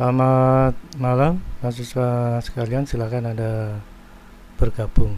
Selamat malam, mahasiswa sekalian. Silakan Anda bergabung.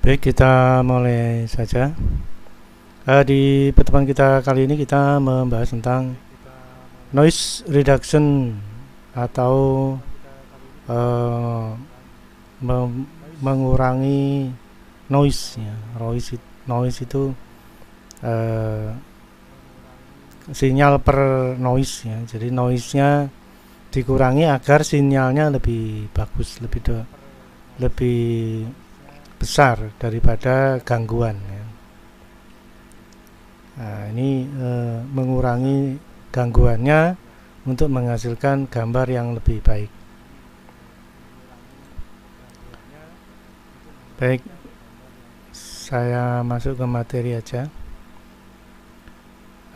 Baik, kita mulai saja. Di pertemuan kita kali ini kita membahas tentang noise reduction atau uh, mengurangi noise. Ya. Noise itu uh, sinyal per noise. Ya. Jadi noise-nya dikurangi agar sinyalnya lebih bagus, lebih besar daripada gangguan ya. Nah, ini mengurangi gangguannya untuk menghasilkan gambar yang lebih baik. Baik, saya masuk ke materi aja.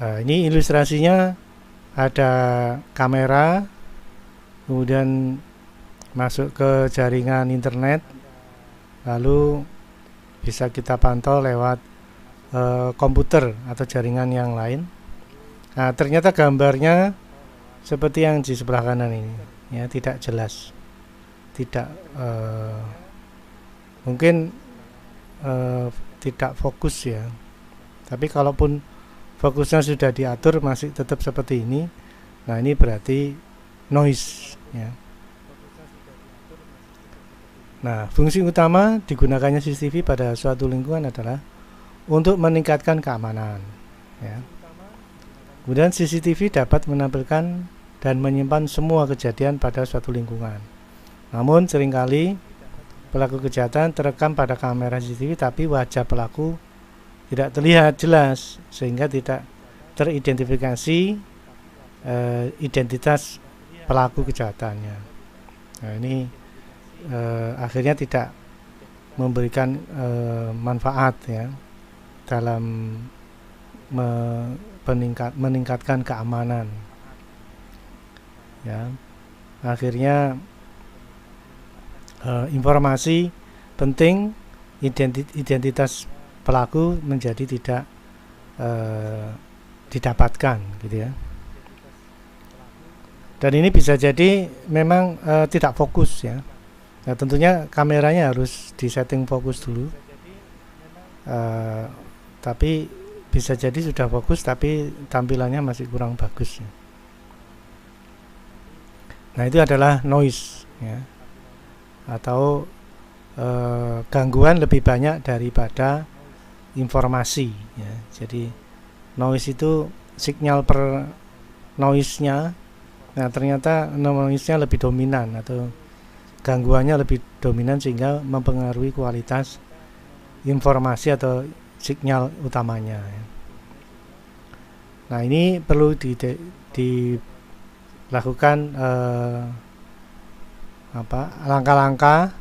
Ini ilustrasinya ada kamera, kemudian masuk ke jaringan internet, lalu bisa kita pantau lewat komputer atau jaringan yang lain. Nah, ternyata gambarnya seperti yang di sebelah kanan ini, ya, tidak jelas, tidak mungkin tidak fokus ya. Tapi kalaupun fokusnya sudah diatur masih tetap seperti ini, nah ini berarti noise ya. Nah, fungsi utama digunakannya CCTV pada suatu lingkungan adalah untuk meningkatkan keamanan. Ya. Kemudian CCTV dapat menampilkan dan menyimpan semua kejadian pada suatu lingkungan. Namun seringkali pelaku kejahatan terekam pada kamera CCTV, tapi wajah pelaku tidak terlihat jelas sehingga tidak teridentifikasi identitas pelaku kejahatannya. Nah, ini akhirnya tidak memberikan manfaat ya dalam meningkatkan keamanan ya. Akhirnya informasi penting identitas pelaku menjadi tidak didapatkan gitu ya. Dan ini bisa jadi memang tidak fokus ya. Nah, tentunya kameranya harus disetting fokus dulu. Tapi bisa jadi sudah fokus tapi tampilannya masih kurang bagus ya. Nah, itu adalah noise ya. Atau gangguan lebih banyak daripada informasi ya. Jadi noise itu signal per noise-nya. Nah, ternyata noise-nya lebih dominan atau gangguannya lebih dominan sehingga mempengaruhi kualitas informasi atau sinyal utamanya ya. Nah, ini perlu dilakukan langkah-langkah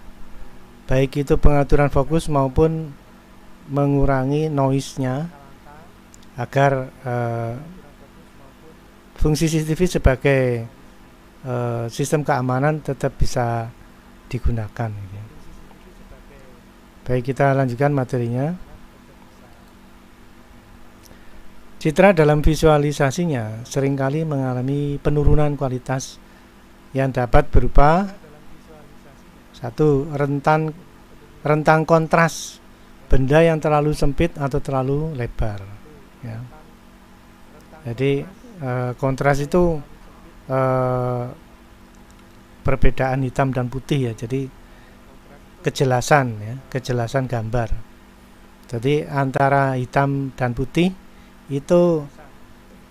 baik itu pengaturan fokus maupun mengurangi noise-nya agar fungsi CCTV sebagai sistem keamanan tetap bisa digunakan. Baik, kita lanjutkan materinya. Citra dalam visualisasinya seringkali mengalami penurunan kualitas yang dapat berupa satu, rentang kontras benda yang terlalu sempit atau terlalu lebar, ya. Jadi kontras itu perbedaan hitam dan putih, ya. Jadi kejelasan gambar. Jadi antara hitam dan putih itu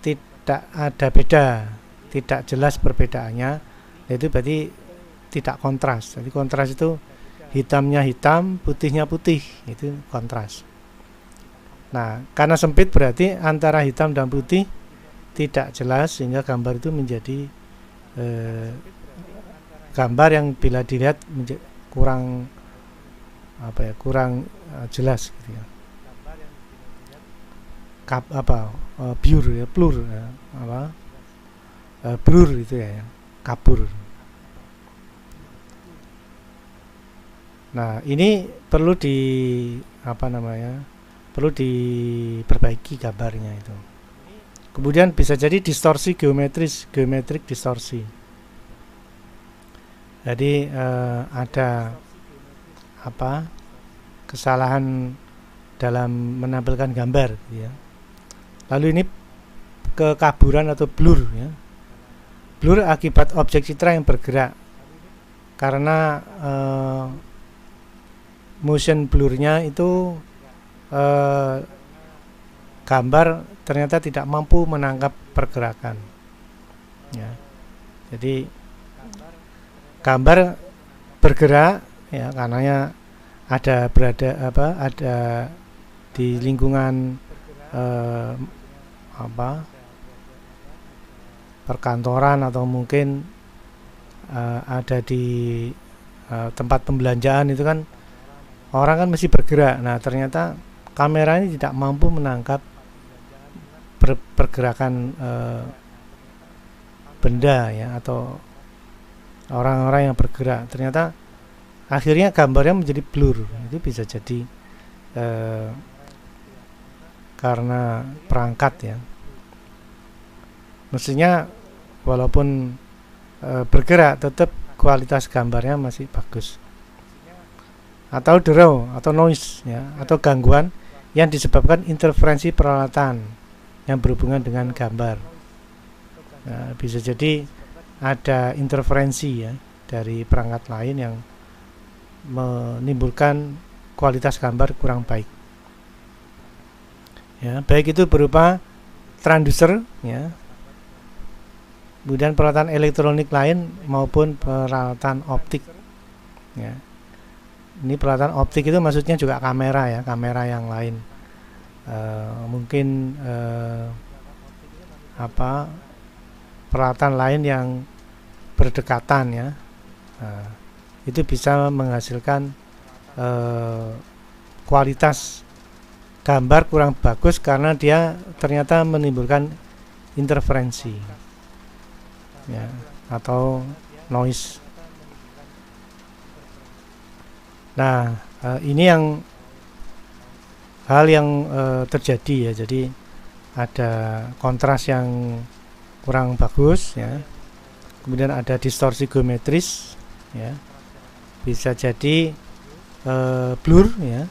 tidak ada beda, tidak jelas perbedaannya, itu berarti tidak kontras. Jadi kontras itu hitamnya hitam, putihnya putih, itu kontras. Nah, karena sempit berarti antara hitam dan putih tidak jelas, sehingga gambar itu menjadi gambar yang bila dilihat kurang jelas, gitu ya. Blur itu ya, kabur. Nah, ini perlu perlu diperbaiki gambarnya itu. Kemudian bisa jadi distorsi geometrik distorsi. Jadi ada kesalahan dalam menampilkan gambar, ya. Lalu ini kekaburan atau blur, ya. Blur akibat objek citra yang bergerak, karena motion blurnya itu gambar ternyata tidak mampu menangkap pergerakan, ya. Jadi gambar bergerak, ya, karenanya ada di lingkungan perkantoran atau mungkin ada di tempat pembelanjaan, itu kan orang kan mesti bergerak. Nah, ternyata kamera ini tidak mampu menangkap pergerakan benda, ya, atau orang-orang yang bergerak. Ternyata akhirnya gambarnya menjadi blur. Itu bisa jadi karena perangkat, ya. Mestinya walaupun bergerak tetap kualitas gambarnya masih bagus. Atau draw atau noise, ya, atau gangguan yang disebabkan interferensi peralatan yang berhubungan dengan gambar. Nah, bisa jadi ada interferensi, ya, dari perangkat lain yang menimbulkan kualitas gambar kurang baik, ya, baik itu berupa transducer, ya, kemudian peralatan elektronik lain maupun peralatan optik, ya. Ini peralatan optik itu maksudnya juga kamera, ya, kamera yang lain, mungkin peralatan lain yang berdekatan, ya. Itu bisa menghasilkan kualitas gambar kurang bagus karena dia ternyata menimbulkan interferensi, ya, atau noise. Nah, ini hal yang terjadi, ya. Jadi ada kontras yang kurang bagus, ya. Kemudian ada distorsi geometris, ya. Bisa jadi blur, ya,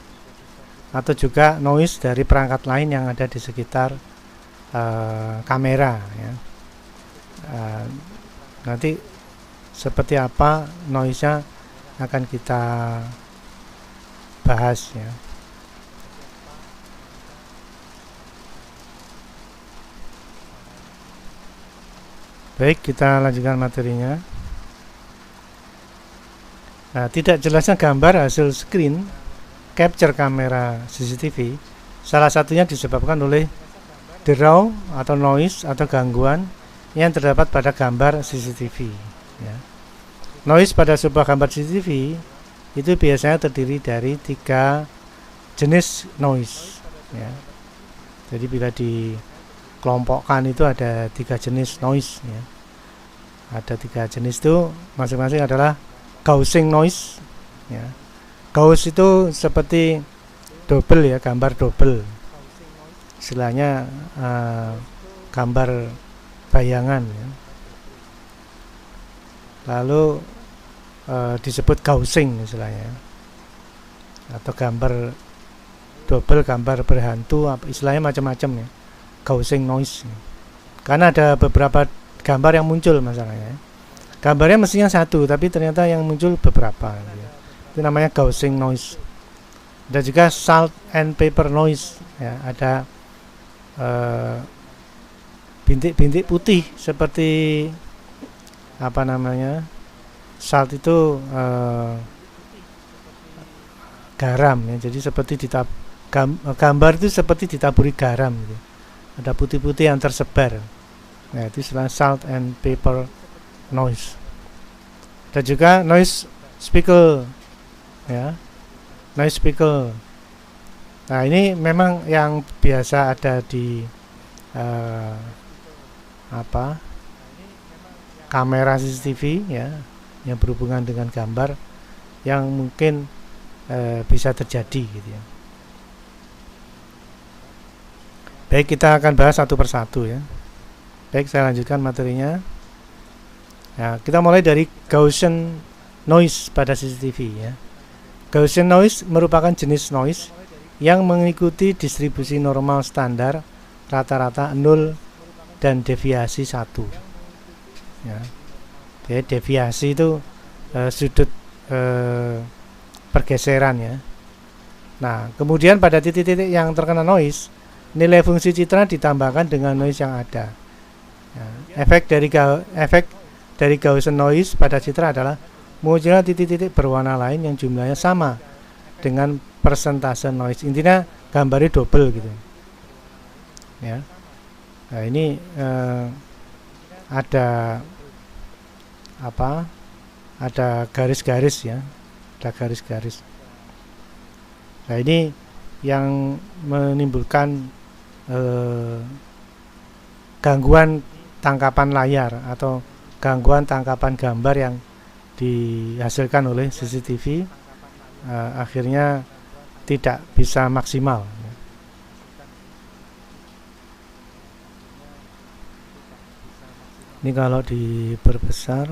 atau juga noise dari perangkat lain yang ada di sekitar kamera, ya. Nanti seperti apa noise-nya akan kita bahas, ya. Baik, kita lanjutkan materinya. Nah, tidak jelasnya gambar hasil screen capture kamera CCTV salah satunya disebabkan oleh draw atau noise atau gangguan yang terdapat pada gambar CCTV, ya. Noise pada sebuah gambar CCTV itu biasanya terdiri dari 3 jenis noise, ya. Jadi bila dikelompokkan itu ada 3 jenis noise, ya. Ada 3 jenis itu masing-masing adalah Gaussian noise, ya. Gauss itu seperti double, ya, gambar double, istilahnya gambar bayangan, ya. Lalu disebut Gaussian istilahnya, atau gambar double, gambar berhantu, istilahnya macam-macam, ya, Gaussian noise. Karena ada beberapa gambar yang muncul masalahnya. Gambarnya mestinya satu, tapi ternyata yang muncul beberapa, ya. Itu namanya Gaussian noise. Ada juga salt and pepper noise, ya. Ada bintik-bintik putih seperti apa namanya? Salt itu garam, ya. Jadi seperti gambar itu seperti ditaburi garam, gitu. Ada putih-putih yang tersebar. Nah, itu istilah salt and pepper noise. Ada juga noise speckle, ya, noise speckle. Nah, ini memang yang biasa ada di kamera CCTV, ya, yang berhubungan dengan gambar yang mungkin bisa terjadi, gitu, ya. Baik, kita akan bahas satu persatu, ya. Baik, saya lanjutkan materinya. Nah, kita mulai dari Gaussian noise pada CCTV, ya. Gaussian noise merupakan jenis noise yang mengikuti distribusi normal standar rata-rata 0 dan deviasi 1, ya. Jadi deviasi itu sudut pergeseran, ya. Nah, kemudian pada titik-titik yang terkena noise, nilai fungsi citra ditambahkan dengan noise yang ada. Ya, efek dari Gaussian noise pada citra adalah munculnya titik-titik berwarna lain yang jumlahnya sama dengan persentase noise. Intinya gambarnya double, gitu, ya. Nah, ini ada ada garis-garis, ya, ada garis-garis. Nah, ini yang menimbulkan gangguan tangkapan layar atau gangguan tangkapan gambar yang dihasilkan oleh CCTV, akhirnya tidak bisa maksimal. Ini kalau diperbesar,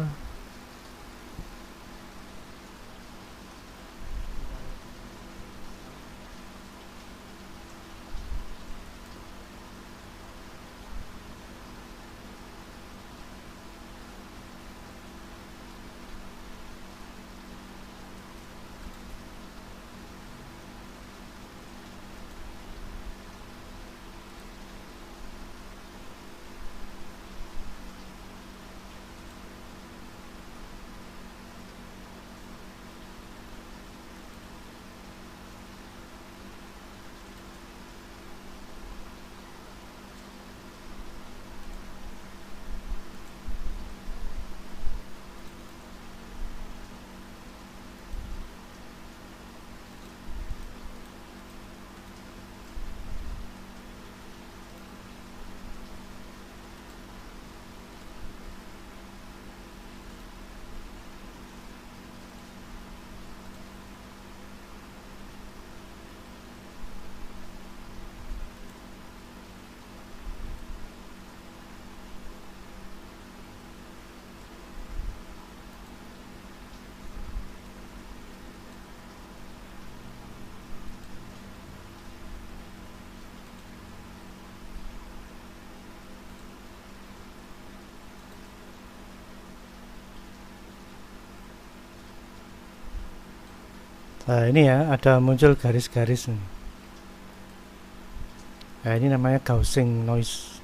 nah, ini, ya, ada muncul garis-garis. Nah, ini namanya Gaussian noise.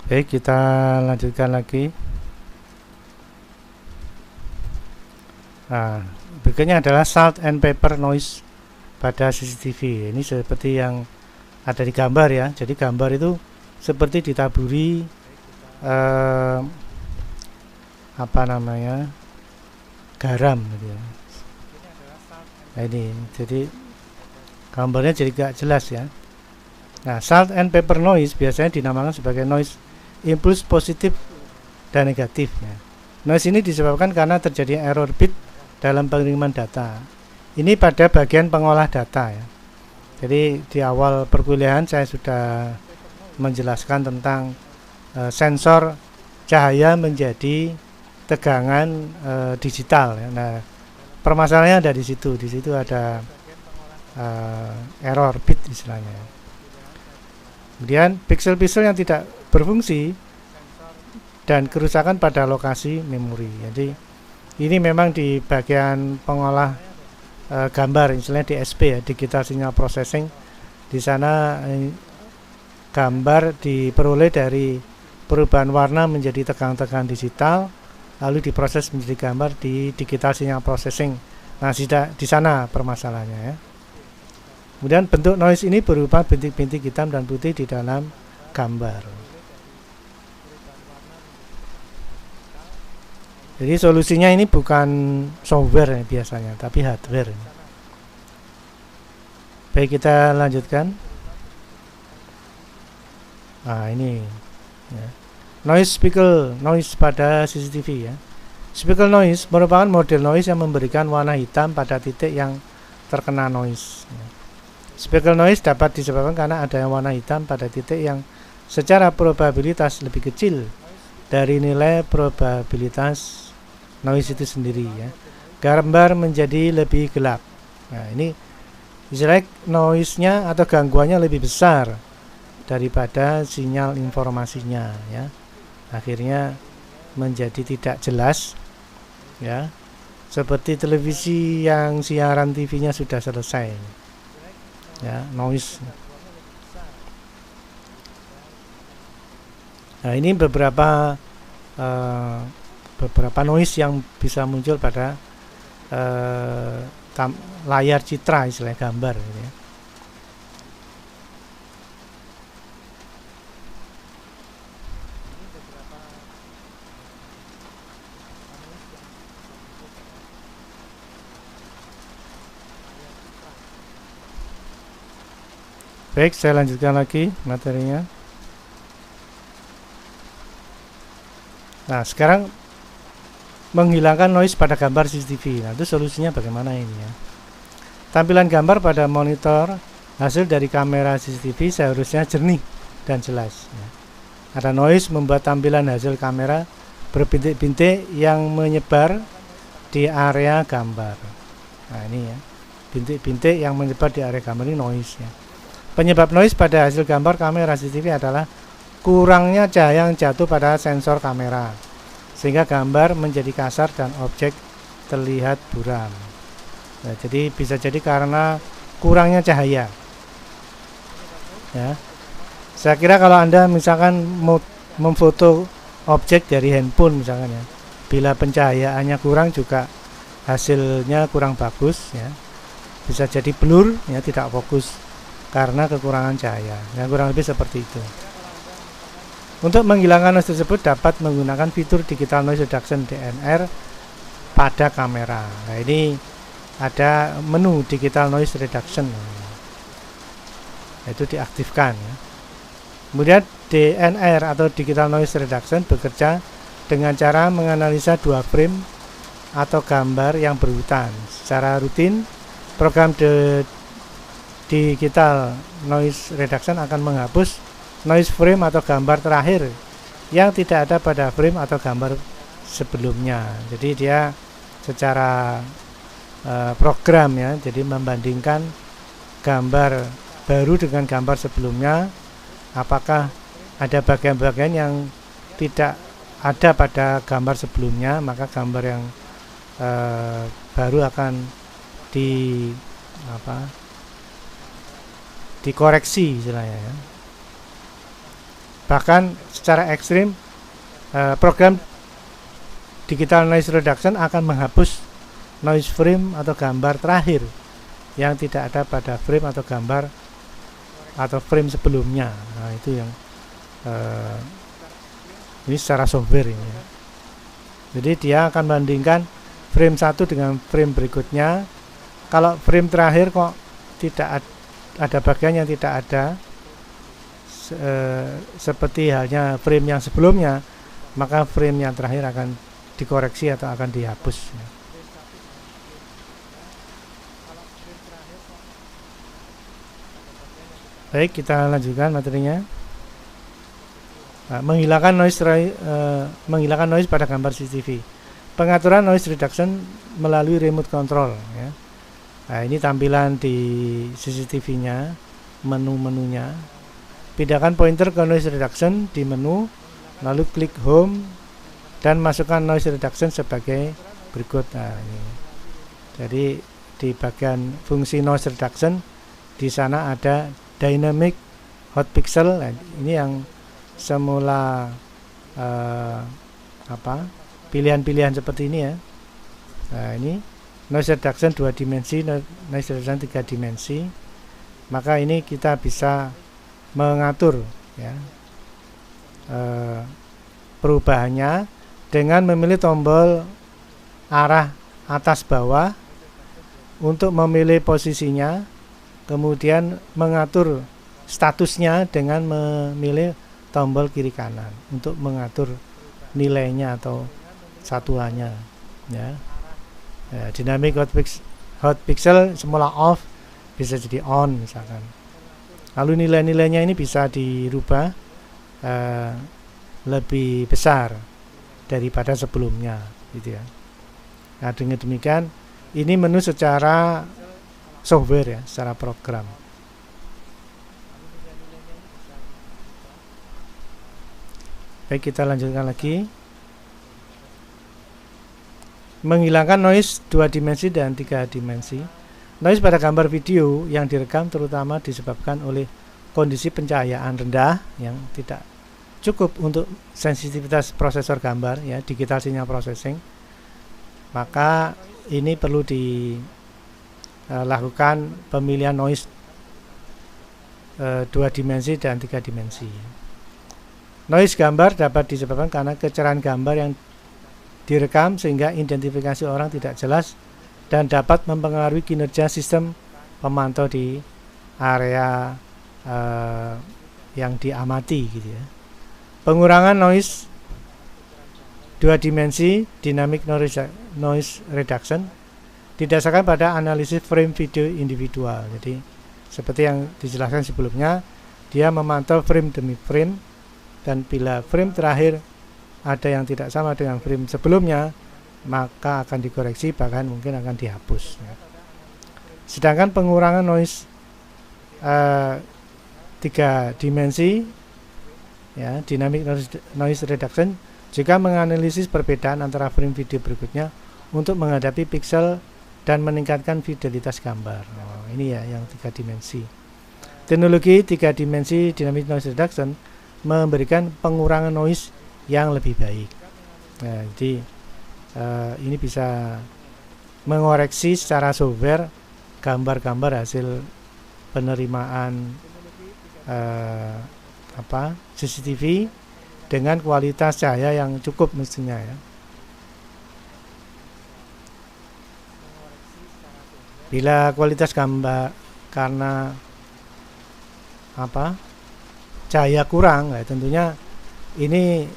Baik, kita lanjutkan lagi. Nah, berikutnya adalah salt and pepper noise pada CCTV. Ini seperti yang ada di gambar ya. Jadi gambar itu seperti ditaburi apa namanya, garam gitu ya. Nah, ini jadi gambarnya jadi gak jelas ya. Nah, salt and pepper noise biasanya dinamakan sebagai noise impuls positif dan negatif ya. Noise ini disebabkan karena terjadi error bit dalam pengiriman data. Ini pada bagian pengolah data ya. Jadi di awal perkuliahan saya sudah menjelaskan tentang sensor cahaya menjadi tegangan digital ya. Nah, permasalahannya ada di situ. Di situ ada error bit istilahnya. Kemudian pixel-pixel yang tidak berfungsi dan kerusakan pada lokasi memori. Jadi ini memang di bagian pengolah gambar, misalnya DSP ya, digital signal processing. Di sana gambar diperoleh dari perubahan warna menjadi tegangan-tegangan digital, lalu diproses menjadi gambar di digital signal processing. Nah, di sana permasalahannya ya. Kemudian bentuk noise ini berupa bintik-bintik hitam dan putih di dalam gambar. Jadi solusinya ini bukan software biasanya, tapi hardware. Baik, kita lanjutkan. Nah, ini ya. Noise speckle noise pada CCTV ya. Speckle noise merupakan model noise yang memberikan warna hitam pada titik yang terkena noise ya. Speckle noise dapat disebabkan karena adanya warna hitam pada titik yang secara probabilitas lebih kecil dari nilai probabilitas noise itu sendiri ya. Gambar menjadi lebih gelap. Nah, ini istilahnya noise-nya atau gangguannya lebih besar daripada sinyal informasinya ya. Akhirnya menjadi tidak jelas ya. Seperti televisi yang siaran TV-nya sudah selesai. Ya, noise. Nah, ini beberapa noise yang bisa muncul pada layar citra, istilah gambar gitu ya. Baik, saya lanjutkan lagi materinya. Nah, sekarang menghilangkan noise pada gambar CCTV. Nah, itu solusinya bagaimana ini ya? Tampilan gambar pada monitor hasil dari kamera CCTV seharusnya jernih dan jelas ya. Ada noise membuat tampilan hasil kamera berbintik-bintik yang menyebar di area gambar. Nah, ini ya, bintik-bintik yang menyebar di area gambar ini noise ya. Penyebab noise pada hasil gambar kamera CCTV adalah kurangnya cahaya yang jatuh pada sensor kamera, sehingga gambar menjadi kasar dan objek terlihat buram. Nah, jadi bisa jadi karena kurangnya cahaya. Ya, saya kira kalau Anda misalkan mau memfoto objek dari handphone misalkan ya, bila pencahayaannya kurang juga hasilnya kurang bagus ya. Bisa jadi blur ya, tidak fokus karena kekurangan cahaya. Ya, kurang lebih seperti itu. Untuk menghilangkan noise tersebut dapat menggunakan fitur digital noise reduction DNR pada kamera. Nah, ini ada menu digital noise reduction. Itu diaktifkan ya. Kemudian DNR atau digital noise reduction bekerja dengan cara menganalisa dua frame atau gambar yang berurutan. Secara rutin, program digital noise reduction akan menghapus noise frame atau gambar terakhir yang tidak ada pada frame atau gambar sebelumnya. Jadi dia secara program ya, jadi membandingkan gambar baru dengan gambar sebelumnya, apakah ada bagian-bagian yang tidak ada pada gambar sebelumnya, maka gambar yang baru akan dikoreksi istilahnya ya. Bahkan secara ekstrim, program digital noise reduction akan menghapus noise frame atau gambar terakhir yang tidak ada pada frame atau gambar atau frame sebelumnya. Nah, itu yang ini secara software ini. Jadi dia akan membandingkan frame 1 dengan frame berikutnya. Kalau frame terakhir kok tidak ada bagian yang tidak ada, seperti halnya frame yang sebelumnya, maka frame yang terakhir akan dikoreksi atau akan dihapus. Baik, kita lanjutkan materinya. Nah, menghilangkan noise pada gambar CCTV. Pengaturan noise reduction melalui remote control, ya. Nah, ini tampilan di CCTV-nya, menu-menunya. Pindahkan pointer ke noise reduction di menu, lalu klik home dan masukkan noise reduction sebagai berikut. Nah, ini. Jadi di bagian fungsi noise reduction di sana ada dynamic hot pixel. Nah, ini yang semula pilihan-pilihan seperti ini, ya. Nah, ini noise reduction 2 dimensi, noise reduction 3 dimensi. Maka ini kita bisa mengatur, ya, perubahannya dengan memilih tombol arah atas bawah untuk memilih posisinya, kemudian mengatur statusnya dengan memilih tombol kiri kanan untuk mengatur nilainya atau satuannya, ya. Dynamic hot pixel semula off bisa jadi on misalkan. Lalu nilai-nilainya ini bisa dirubah lebih besar daripada sebelumnya, gitu ya. Nah, dengan demikian ini menu secara software, ya, secara program. Baik, kita lanjutkan lagi. Menghilangkan noise 2 dimensi dan 3 dimensi. Noise pada gambar video yang direkam terutama disebabkan oleh kondisi pencahayaan rendah yang tidak cukup untuk sensitivitas prosesor gambar, ya, digital signal processing. Maka ini perlu dilakukan pemilihan noise 2 dimensi dan 3 dimensi. Noise gambar dapat disebabkan karena kecerahan gambar yang direkam sehingga identifikasi orang tidak jelas dan dapat mempengaruhi kinerja sistem pemantau di area yang diamati, gitu ya. Pengurangan noise 2 dimensi, dynamic noise reduction, didasarkan pada analisis frame video individual. Jadi seperti yang dijelaskan sebelumnya, dia memantau frame demi frame, dan bila frame terakhir ada yang tidak sama dengan frame sebelumnya, maka akan dikoreksi, bahkan mungkin akan dihapus, ya. Sedangkan pengurangan noise 3 dimensi, ya, dynamic noise reduction, juga menganalisis perbedaan antara frame video berikutnya untuk menghadapi pixel dan meningkatkan fidelitas gambar. Nah, ini, ya, yang 3 dimensi. Teknologi 3 dimensi dynamic noise reduction memberikan pengurangan noise yang lebih baik. Nah, jadi ini bisa mengoreksi secara software gambar-gambar hasil penerimaan CCTV dengan kualitas cahaya yang cukup mestinya, ya. Bila kualitas gambar karena cahaya kurang, ya, tentunya ini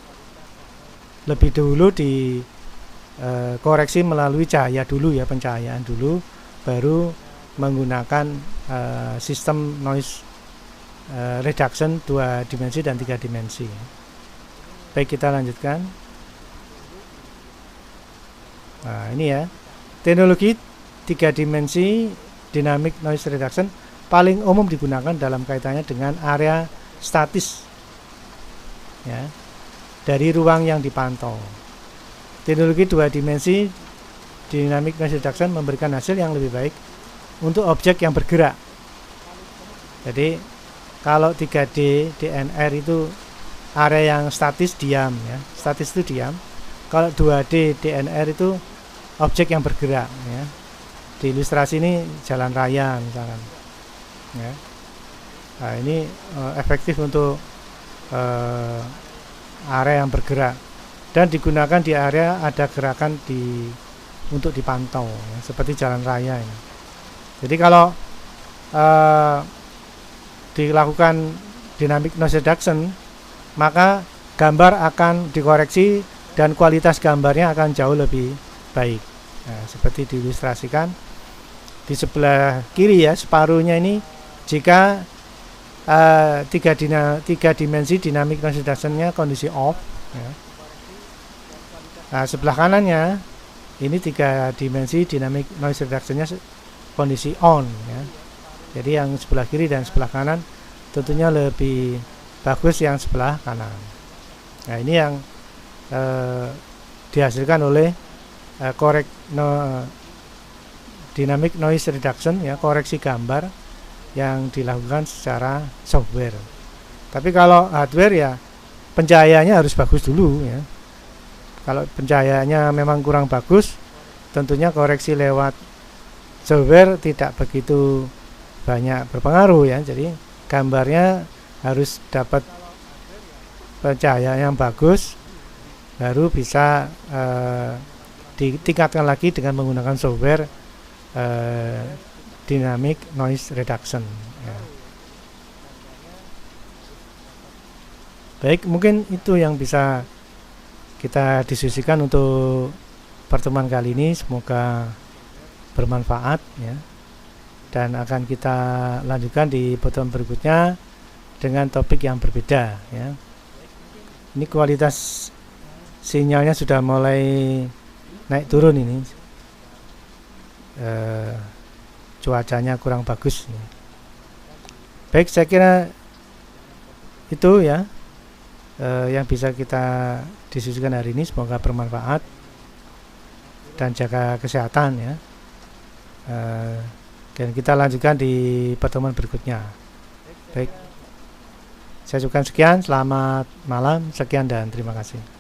lebih dulu dikoreksi melalui cahaya dulu, ya, pencahayaan dulu, baru menggunakan sistem noise reduction 2 dimensi dan 3 dimensi. Baik, kita lanjutkan. Nah, ini, ya, teknologi 3 dimensi dynamic noise reduction paling umum digunakan dalam kaitannya dengan area statis, ya, dari ruang yang dipantau. Teknologi 2 dimensi dynamic noise reduction memberikan hasil yang lebih baik untuk objek yang bergerak. Jadi kalau 3D DNR itu area yang statis diam ya. Statis itu diam. Kalau 2D DNR itu objek yang bergerak ya. Di ilustrasi ini jalan raya misalkan ya. Nah, ini efektif untuk area yang bergerak dan digunakan di area ada gerakan untuk dipantau ya, seperti jalan raya ini. Jadi kalau dilakukan dynamic noise reduction, maka gambar akan dikoreksi dan kualitas gambarnya akan jauh lebih baik. Nah, seperti diilustrasikan di sebelah kiri ya, separuhnya ini jika tiga dimensi dynamic noise reduction-nya kondisi off ya. Nah, sebelah kanannya ini 3 dimensi dynamic noise reduction-nya kondisi on ya. Jadi yang sebelah kiri dan sebelah kanan tentunya lebih bagus yang sebelah kanan. Nah, ini yang dihasilkan oleh dynamic noise reduction ya, koreksi gambar yang dilakukan secara software. Tapi kalau hardware ya pencahayaannya harus bagus dulu ya. Kalau pencahayaannya memang kurang bagus, tentunya koreksi lewat software tidak begitu banyak berpengaruh ya. Jadi gambarnya harus dapat pencahayaan yang bagus, baru bisa ditingkatkan lagi dengan menggunakan software dynamic noise reduction ya. Baik, mungkin itu yang bisa kita diskusikan untuk pertemuan kali ini. Semoga bermanfaat ya, dan akan kita lanjutkan di pertemuan berikutnya dengan topik yang berbeda ya. Ini kualitas sinyalnya sudah mulai naik turun ini, cuacanya kurang bagus ya. Baik, saya kira itu ya yang bisa kita diskusikan hari ini. Semoga bermanfaat dan jaga kesehatan ya. Dan kita lanjutkan di pertemuan berikutnya. Baik, saya ucapkan sekian, selamat malam, sekian dan terima kasih.